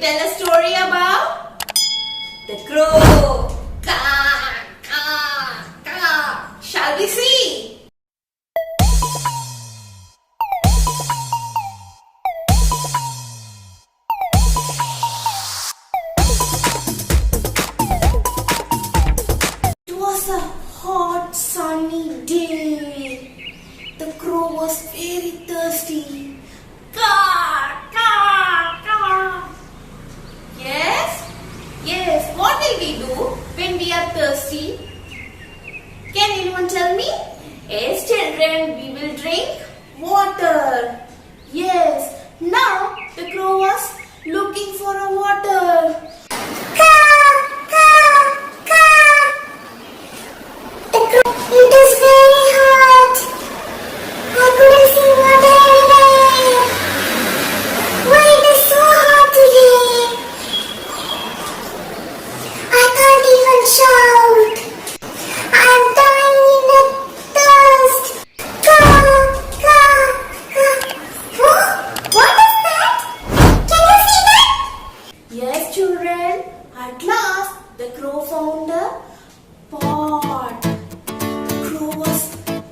tell a story about the crow. Caw, caw, caw. Shall we see? It was a hot sunny day. The crow was very thirsty. Caw, caw, caw. Yes, what will we do when we are thirsty? Can anyone tell me? Yes, children, we will drink water. Yes, now the crow was looking for a water. It is very hot. I couldn't see water anywhere. Why it is so hot today? I can't even shout. I am dying in the thirst. What is that? Can you see that? Yes, children, at last the crow found a pot. The crow was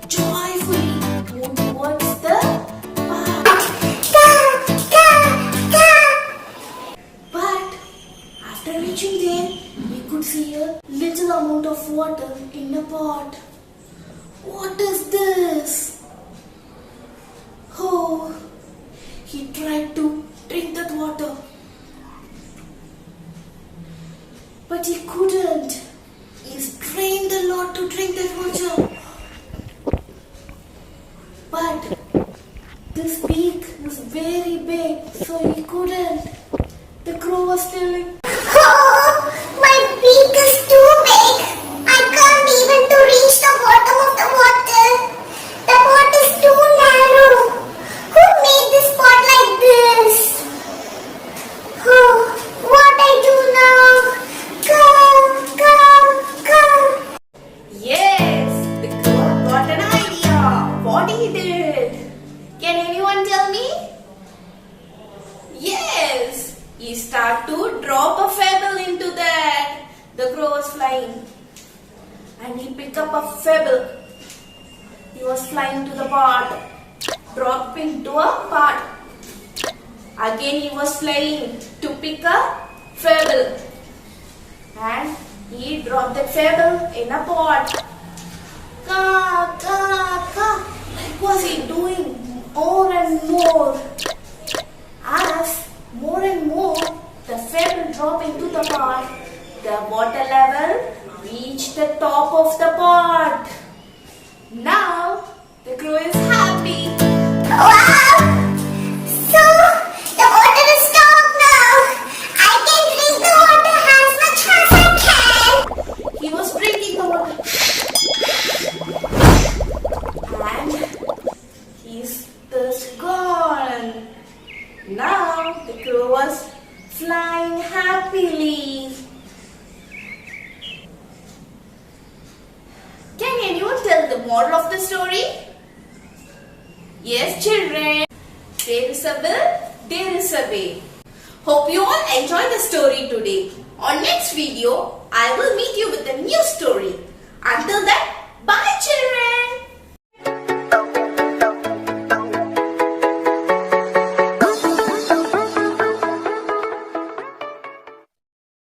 joyfully moving towards the pot. But after reaching there, he could see a little amount of water in the pot. What is this? Oh, he tried to drink that water, but he couldn't. He strained a lot to drink that water. But this beak is very big, so he couldn't. The crow was telling, Oh, my beak is too big. I can't even to reach the bottom of the water. The pot is too narrow. Who made this pot like this? Oh, what I do now? Come. yes, the crow got an idea. What he did? Can anyone tell me? Yes, he started to drop a pebble into that. The crow was flying, and he picked up a pebble. He was flying to the pot, dropping to a pot. Again he was flying to pick a pebble, and he dropped the pebble in a pot. Ka, ka, ka. What was he doing more and more? As more and more the pebble dropped into the pot, the water level reached the top of the pot. Now the crow is happy. Wow! So, the water is stopped now. I can drink the water as much as I can. He was drinking the water, and his thirst gone. Now the crow was flying happily. Can anyone tell the moral of the story? Yes, children. There is a will, there is a way. Hope you all enjoyed the story today. On next video, I will meet you with a new story. Until then, bye children.